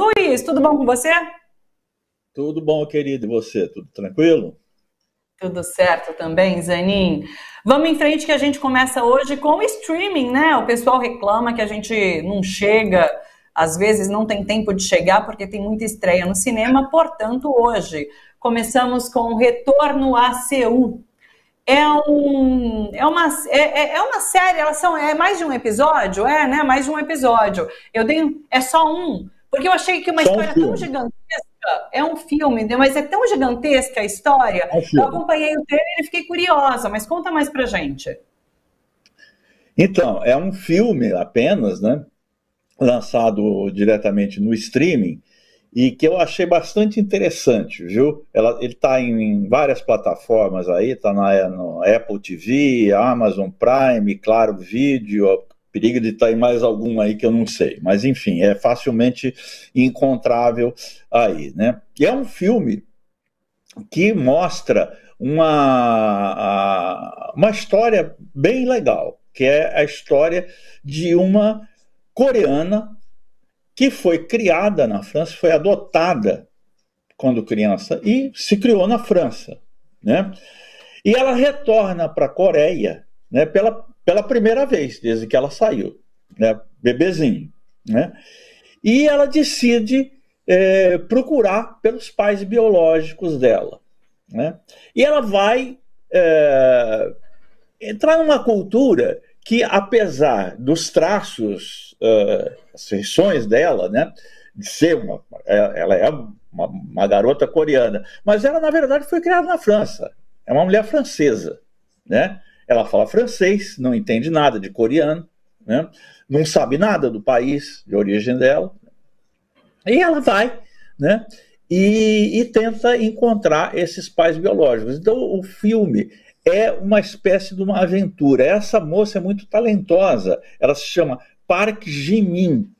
Luiz, tudo bom com você? Tudo bom, querido, e você? Tudo tranquilo? Tudo certo também, Zanin. Vamos em frente que a gente começa hoje com o streaming, né? O pessoal reclama que a gente não chega, às vezes não tem tempo de chegar porque tem muita estreia no cinema, portanto, hoje começamos com o Retorno a Seul. É uma série, é mais de um episódio? É, né? Mais de um episódio. É só um, porque eu achei que uma Só um história tão filme. gigantesca, é um filme, né? Mas é tão gigantesca a história. É um Eu filme. acompanhei o trailer e fiquei curiosa, mas conta mais pra gente. Então, é um filme apenas, né? Lançado diretamente no streaming e que eu achei bastante interessante, viu? Ele está em várias plataformas aí, está no Apple TV, Amazon Prime, Claro Vídeo, perigo de estar em mais alguma aí que eu não sei, mas enfim, é facilmente encontrável aí, né? E é um filme que mostra uma história bem legal, que é a história de uma coreana que foi criada na França, foi adotada quando criança e se criou na França, né? E ela retorna para a Coreia, né, pela primeira vez, desde que ela saiu, né, bebezinho, né? E ela decide procurar pelos pais biológicos dela, né? E ela vai entrar numa cultura que, apesar dos traços, as feições dela, né, de ser ela é uma garota coreana, mas ela, na verdade, foi criada na França. É uma mulher francesa, né? Ela fala francês, não entende nada de coreano, né? Não sabe nada do país de origem dela. E ela vai, né? E tenta encontrar esses pais biológicos. Então, o filme é uma espécie de uma aventura. Essa moça é muito talentosa. Ela se chama Park Ji-min.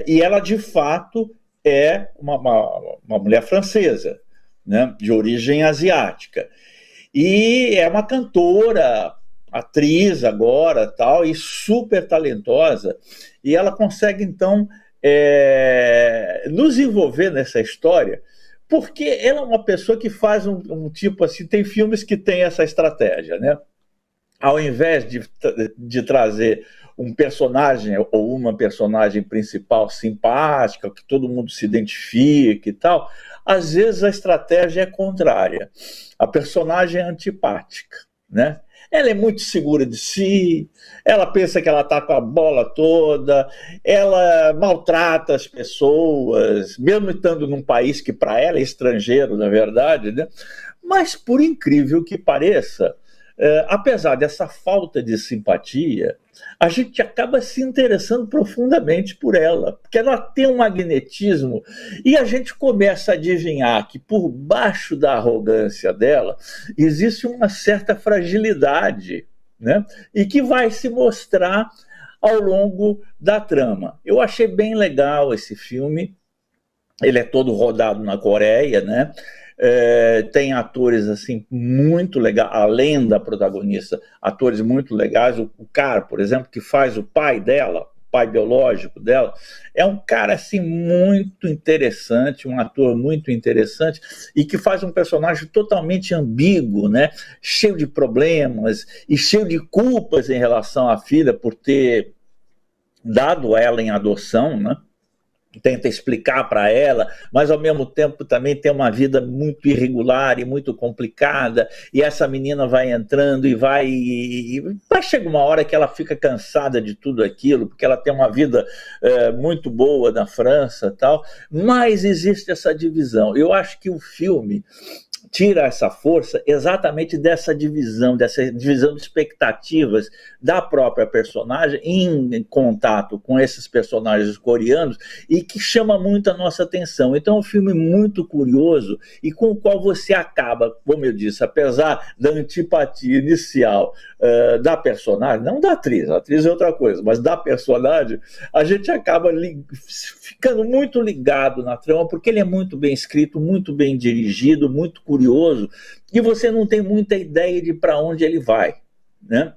E ela, de fato, é uma mulher francesa, né? De origem asiática. E é uma cantora, atriz agora, tal, e super talentosa. E ela consegue, então, nos envolver nessa história, porque ela é uma pessoa que faz um tipo assim, tem filmes que tem essa estratégia, né? Ao invés de trazer um personagem ou uma personagem principal simpática, que todo mundo se identifique e tal, às vezes a estratégia é contrária. A personagem é antipática, né? Ela é muito segura de si, ela pensa que ela está com a bola toda, ela maltrata as pessoas, mesmo estando num país que para ela é estrangeiro, na verdade, né? Mas, por incrível que pareça, apesar dessa falta de simpatia, a gente acaba se interessando profundamente por ela, porque ela tem um magnetismo e a gente começa a adivinhar que por baixo da arrogância dela existe uma certa fragilidade, né? E que vai se mostrar ao longo da trama. Eu achei bem legal esse filme, ele é todo rodado na Coreia, né? Tem atores assim muito legais, além da protagonista, atores muito legais. O cara, por exemplo, que faz o pai dela, o pai biológico dela, é um cara assim muito interessante, um ator muito interessante e que faz um personagem totalmente ambíguo, né? Cheio de problemas e cheio de culpas em relação à filha por ter dado ela em adoção, né? Tenta explicar para ela, mas ao mesmo tempo também tem uma vida muito irregular e muito complicada, e essa menina vai entrando vai chegar uma hora que ela fica cansada de tudo aquilo, porque ela tem uma vida muito boa na França, tal, mas existe essa divisão. Eu acho que o filme tira essa força exatamente dessa divisão de expectativas da própria personagem em contato com esses personagens coreanos e que chama muito a nossa atenção. Então é um filme muito curioso e com o qual você acaba, como eu disse, apesar da antipatia inicial da personagem, não da atriz, a atriz é outra coisa, mas da personagem, a gente acaba ficando muito ligado na trama, porque ele é muito bem escrito, muito bem dirigido, muito curioso, e você não tem muita ideia de para onde ele vai, né?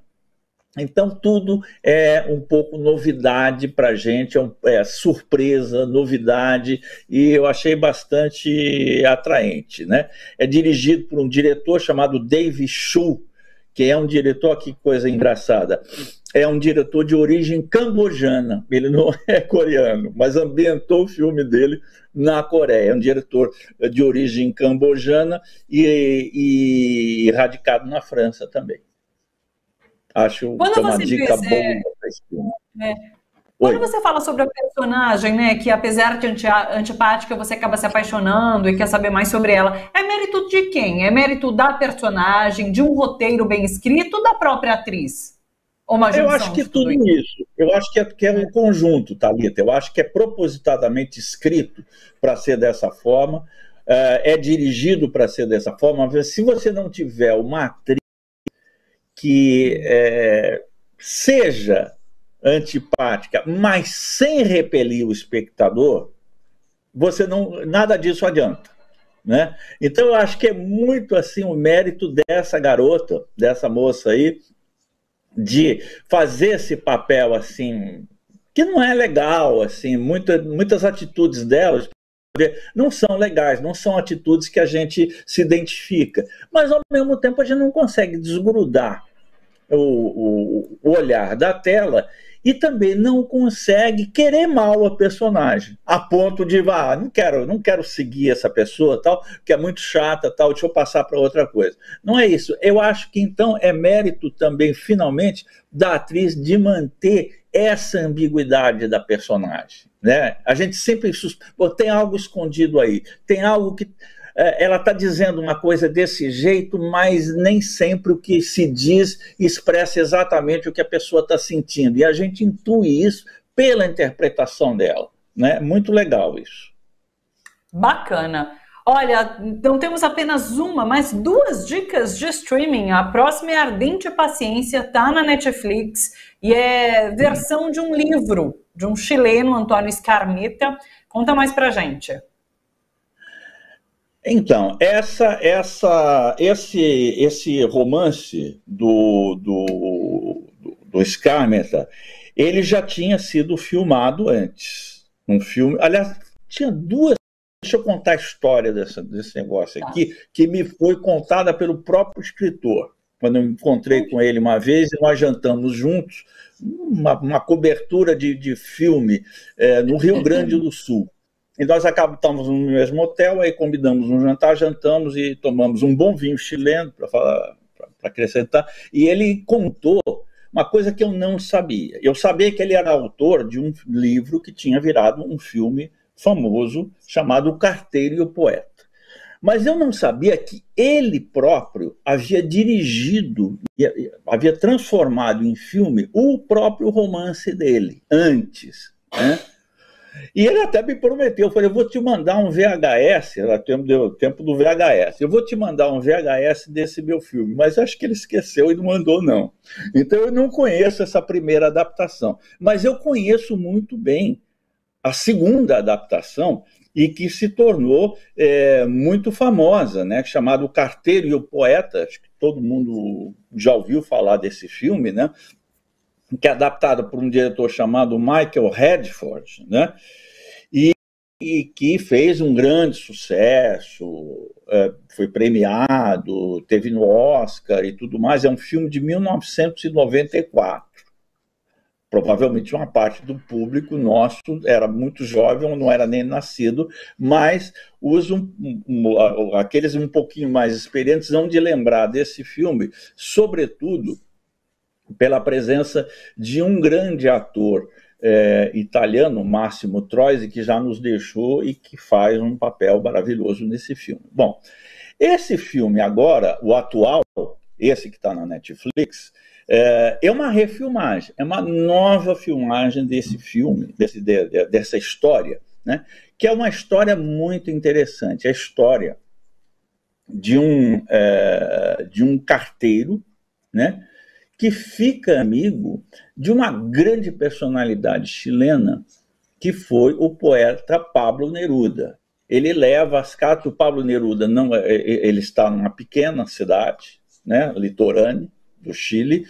Então, tudo é um pouco novidade para a gente, é surpresa, novidade, e eu achei bastante atraente, né? É dirigido por um diretor chamado Dave Chu, que é um diretor, que coisa engraçada, é um diretor de origem cambojana, ele não é coreano, mas ambientou o filme dele na Coreia, é um diretor de origem cambojana e radicado na França também. Acho que é uma dica boa para esse filme. Quando você fala sobre a personagem, né, que apesar de antipática, você acaba se apaixonando e quer saber mais sobre ela, é mérito de quem? É mérito da personagem, de um roteiro bem escrito ou da própria atriz? Ou uma junção? Eu acho que tudo isso. Eu acho que é um conjunto, Thalita. Eu acho que é propositadamente escrito para ser dessa forma, é dirigido para ser dessa forma. Se você não tiver uma atriz que seja antipática, mas sem repelir o espectador, nada disso adianta, né? Então eu acho que é muito assim o mérito dessa garota, dessa moça aí, de fazer esse papel assim, que não é legal, assim, muitas atitudes delas não são legais, não são atitudes que a gente se identifica, mas ao mesmo tempo a gente não consegue desgrudar o olhar da tela e também não consegue querer mal a personagem, a ponto de, não quero seguir essa pessoa, tal, que é muito chata, tal, deixa eu passar para outra coisa. Não é isso. Eu acho que, então, é mérito também, finalmente, da atriz de manter essa ambiguidade da personagem, né? A gente sempre tem algo escondido aí, tem algo que ela está dizendo uma coisa desse jeito, mas nem sempre o que se diz expressa exatamente o que a pessoa está sentindo. E a gente intui isso pela interpretação dela, né? Muito legal isso. Bacana. Olha, não temos apenas uma, mas duas dicas de streaming. A próxima é Ardente Paciência, está na Netflix e é versão de um livro de um chileno, Antônio Escarmeta. Conta mais pra gente. Então, esse romance do Skármeta, ele já tinha sido filmado antes. Um filme, aliás, tinha duas. Deixa eu contar a história desse negócio aqui, que me foi contada pelo próprio escritor. Quando eu encontrei com ele uma vez, e nós jantamos juntos, uma cobertura de filme no Rio Grande do Sul. E nós estávamos no mesmo hotel, aí combinamos um jantar, jantamos e tomamos um bom vinho chileno, para acrescentar, e ele contou uma coisa que eu não sabia. Eu sabia que ele era autor de um livro que tinha virado um filme famoso, chamado O Carteiro e o Poeta. Mas eu não sabia que ele próprio havia dirigido, havia transformado em filme o próprio romance dele, antes, né? E ele até me prometeu, eu falei, eu vou te mandar um VHS, era tempo do VHS, eu vou te mandar um VHS desse meu filme, mas acho que ele esqueceu e não mandou não. Então eu não conheço essa primeira adaptação, mas eu conheço muito bem a segunda adaptação, e que se tornou muito famosa, né, chamada O Carteiro e o Poeta, acho que todo mundo já ouviu falar desse filme, né? Que é adaptado por um diretor chamado Michael Redford, né? E que fez um grande sucesso, foi premiado, teve no Oscar e tudo mais. É um filme de 1994. Provavelmente uma parte do público nosso era muito jovem ou não era nem nascido, mas aqueles um pouquinho mais experientes vão de lembrar desse filme, sobretudo pela presença de um grande ator italiano, Massimo Troisi, que já nos deixou e que faz um papel maravilhoso nesse filme. Bom, esse filme agora, o atual, esse que está na Netflix, é uma refilmagem, é uma nova filmagem desse filme, dessa história, né? Que é uma história muito interessante, a história de um carteiro, né? Que fica amigo de uma grande personalidade chilena, que foi o poeta Pablo Neruda. Ele leva as cartas, o Pablo Neruda ele está numa pequena cidade, né, litorânea do Chile,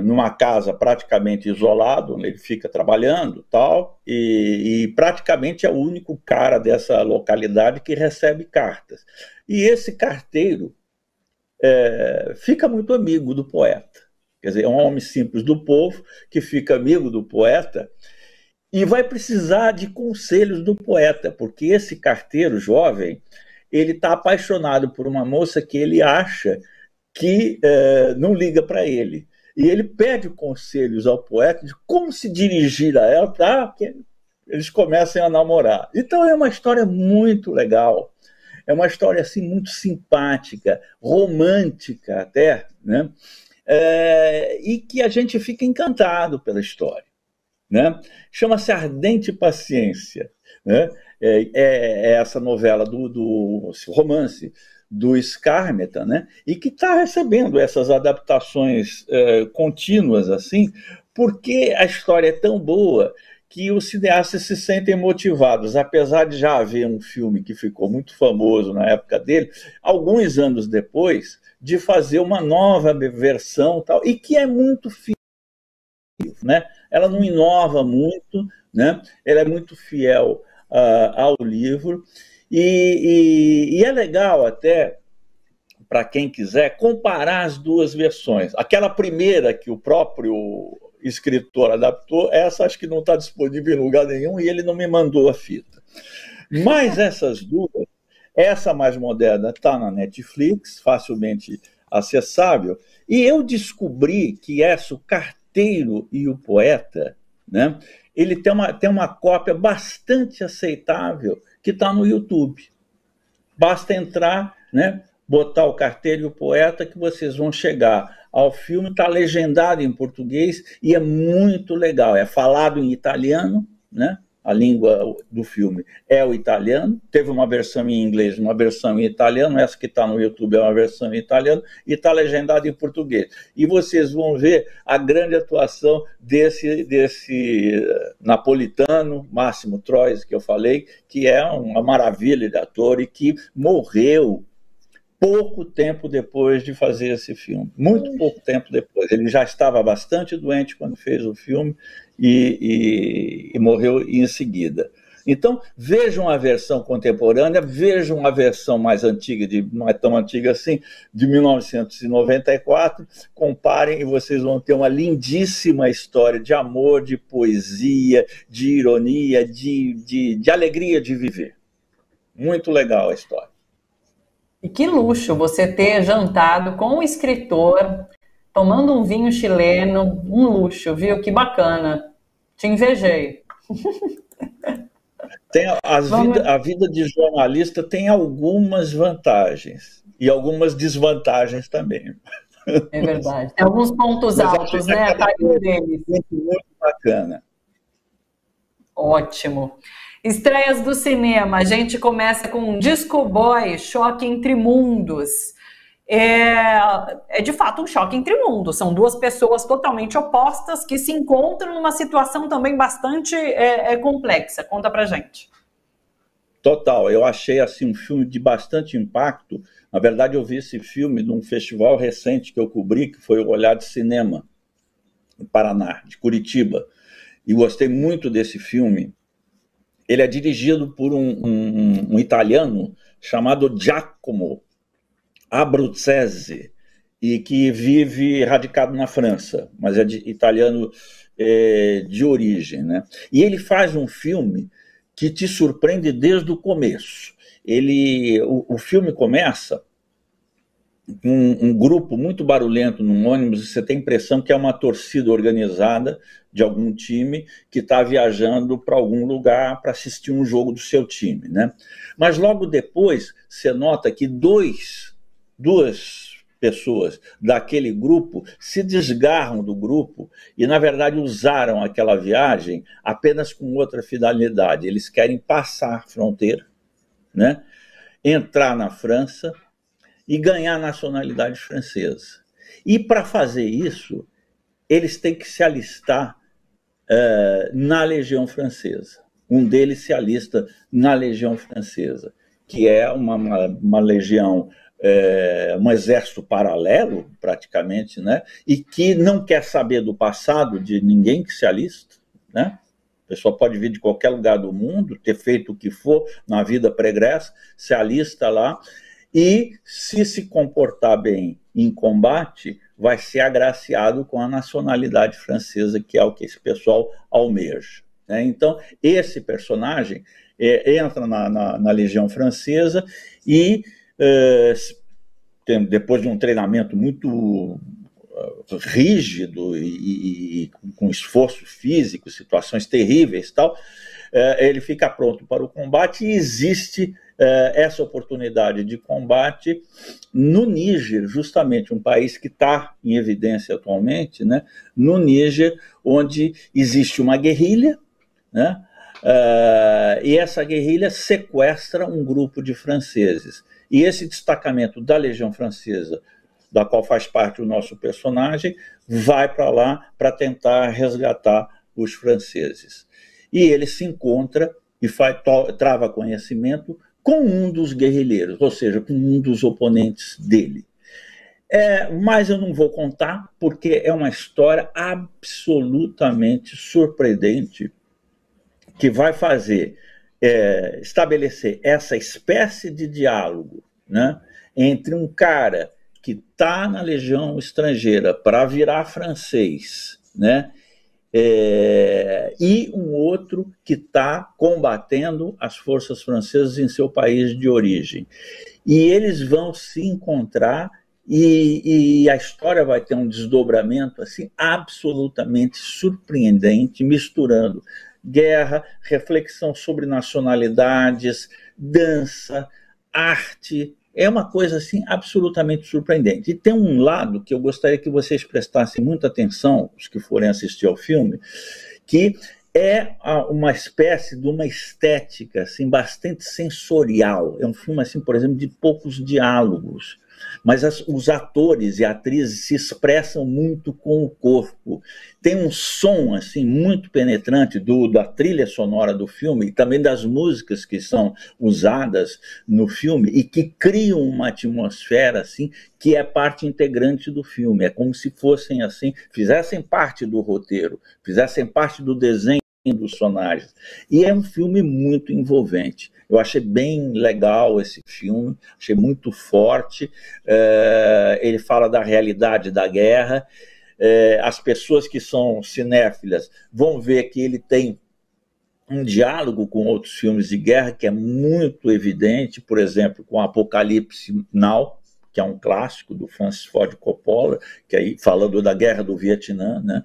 numa casa praticamente isolado, onde ele fica trabalhando, tal, e praticamente é o único cara dessa localidade que recebe cartas. E esse carteiro fica muito amigo do poeta. Quer dizer, é um homem simples do povo que fica amigo do poeta e vai precisar de conselhos do poeta, porque esse carteiro jovem, ele está apaixonado por uma moça que ele acha que não liga para ele. E ele pede conselhos ao poeta de como se dirigir a ela para que eles comecem a namorar. Então é uma história muito legal, é uma história assim, muito simpática, romântica até, né? E que a gente fica encantado pela história, né? Chama-se Ardente Paciência, né? Essa novela esse romance do Skármeta, né? E que está recebendo essas adaptações contínuas, assim, porque a história é tão boa que os cineastas se sentem motivados, apesar de já haver um filme que ficou muito famoso na época dele, alguns anos depois, de fazer uma nova versão, tal, e que é muito fiel, né? Ela não inova muito, né? Ela é muito fiel ao livro, e é legal até, para quem quiser, comparar as duas versões. Aquela primeira que o próprio escritor adaptou, essa acho que não está disponível em lugar nenhum e ele não me mandou a fita. Mas essas duas, essa mais moderna está na Netflix, facilmente acessável, e eu descobri que o Carteiro e o Poeta, né, ele tem uma cópia bastante aceitável que está no YouTube. Basta entrar, né, botar o Carteiro e o Poeta que vocês vão chegar ao filme. Está legendado em português e é muito legal. É falado em italiano, né? A língua do filme é o italiano. Teve uma versão em inglês, uma versão em italiano. Essa que está no YouTube é uma versão em italiano e está legendado em português. E vocês vão ver a grande atuação desse napolitano, Máximo Troisi, que eu falei, que é uma maravilha de ator e que morreu pouco tempo depois de fazer esse filme, muito pouco tempo depois. Ele já estava bastante doente quando fez o filme e morreu em seguida. Então, vejam a versão contemporânea, vejam a versão mais antiga, não é tão antiga assim, de 1994, comparem e vocês vão ter uma lindíssima história de amor, de poesia, de ironia, de alegria de viver. Muito legal a história. E que luxo você ter jantado com o escritor, tomando um vinho chileno, um luxo, viu? Que bacana. Te invejei. A vida de jornalista tem algumas vantagens e algumas desvantagens também. É verdade. Tem alguns pontos altos, né? Tá um deles. Muito bacana. Ótimo. Estreias do cinema. A gente começa com Disco Boy, Choque entre Mundos. É de fato um choque entre mundos. São duas pessoas totalmente opostas que se encontram numa situação também bastante complexa. Conta pra gente. Total. Eu achei assim, um filme de bastante impacto. Na verdade, eu vi esse filme num festival recente que eu cobri, que foi o Olhar de Cinema, no Paraná, de Curitiba. E gostei muito desse filme. Ele é dirigido por um italiano chamado Giacomo Abruzzese, e que vive radicado na França, mas é italiano de origem, né? E ele faz um filme que te surpreende desde o começo. O filme começa com um grupo muito barulhento num ônibus, e você tem a impressão que é uma torcida organizada de algum time que está viajando para algum lugar para assistir um jogo do seu time, né? Mas logo depois você nota que duas pessoas daquele grupo se desgarram do grupo e, na verdade, usaram aquela viagem apenas com outra finalidade. Eles querem passar a fronteira, né? Entrar na França e ganhar a nacionalidade francesa. E, para fazer isso, eles têm que se alistar na Legião Francesa. Um deles se alista na Legião Francesa, que é uma legião um exército paralelo, praticamente, né? E que não quer saber do passado de ninguém que se alista, né? A pessoa pode vir de qualquer lugar do mundo, ter feito o que for na vida pregressa, se alista lá, e se comportar bem em combate, vai ser agraciado com a nacionalidade francesa, que é o que esse pessoal almeja, né? Então, esse personagem entra na Legião Francesa e, depois de um treinamento muito rígido e com esforço físico, situações terríveis e tal, ele fica pronto para o combate e existe essa oportunidade de combate no Níger, justamente um país que está em evidência atualmente, né? No Níger, onde existe uma guerrilha, né? E essa guerrilha sequestra um grupo de franceses. E esse destacamento da Legião Francesa, da qual faz parte o nosso personagem, vai para lá para tentar resgatar os franceses. E ele se encontra e trava conhecimento com um dos guerrilheiros, ou seja, com um dos oponentes dele. Mas eu não vou contar, porque é uma história absolutamente surpreendente, que vai estabelecer essa espécie de diálogo, né, entre um cara que está na Legião Estrangeira para virar francês, né, e um outro que está combatendo as forças francesas em seu país de origem. E eles vão se encontrar e a história vai ter um desdobramento assim, absolutamente surpreendente, misturando guerra, reflexão sobre nacionalidades, dança, arte. É uma coisa assim absolutamente surpreendente. E tem um lado que eu gostaria que vocês prestassem muita atenção, os que forem assistir ao filme, que é uma espécie de uma estética assim, bastante sensorial. É um filme, assim, por exemplo, de poucos diálogos, mas os atores e atrizes se expressam muito com o corpo. Tem um som assim, muito penetrante da trilha sonora do filme e também das músicas que são usadas no filme e que criam uma atmosfera assim, que é parte integrante do filme. É como se fossem assim, fizessem parte do roteiro, fizessem parte do desenho dos personagens. E é um filme muito envolvente. Eu achei bem legal esse filme, achei muito forte. Ele fala da realidade da guerra. As pessoas que são cinéfilas vão ver que ele tem um diálogo com outros filmes de guerra que é muito evidente, por exemplo, com Apocalipse Now, que é um clássico do Francis Ford Coppola, que aí falando da guerra do Vietnã, né?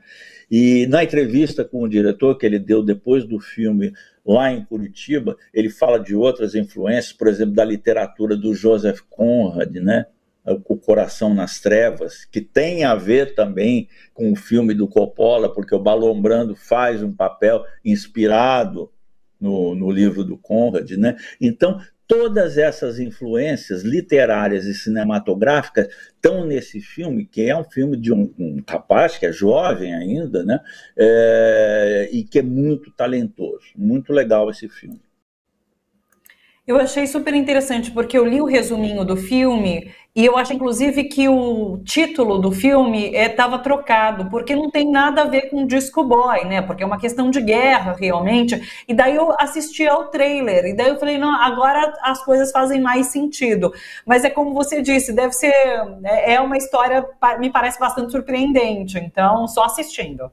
E na entrevista com o diretor que ele deu depois do filme lá em Curitiba, ele fala de outras influências, por exemplo, da literatura do Joseph Conrad, né? O Coração nas Trevas, que tem a ver também com o filme do Coppola, porque o Marlon Brando faz um papel inspirado no livro do Conrad, né? Então, todas essas influências literárias e cinematográficas estão nesse filme, que é um filme de um rapaz que é jovem ainda, né? E que é muito talentoso. Muito legal esse filme. Eu achei super interessante, porque eu li o resuminho do filme e eu acho, inclusive, que o título do filme estava trocado, porque não tem nada a ver com Disco Boy, né? Porque é uma questão de guerra, realmente. E daí eu assisti ao trailer, e daí eu falei, não, agora as coisas fazem mais sentido. Mas é como você disse, deve ser... É uma história, me parece bastante surpreendente, então, só assistindo.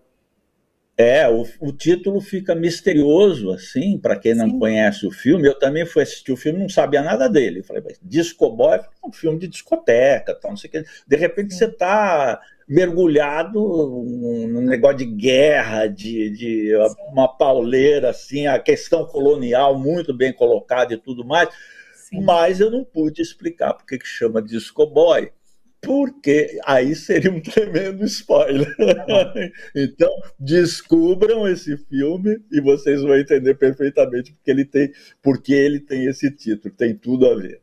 O título fica misterioso, assim, para quem não conhece o filme. Eu também fui assistir o filme e não sabia nada dele. Eu falei, Disco Boy é um filme de discoteca, tal, não sei o que. De repente você está mergulhado num negócio de guerra, de uma pauleira, assim, a questão colonial muito bem colocada e tudo mais. Sim. Mas eu não pude explicar por que chama Disco Boy. Porque aí seria um tremendo spoiler. Então, descubram esse filme e vocês vão entender perfeitamente porque ele tem esse título, tem tudo a ver.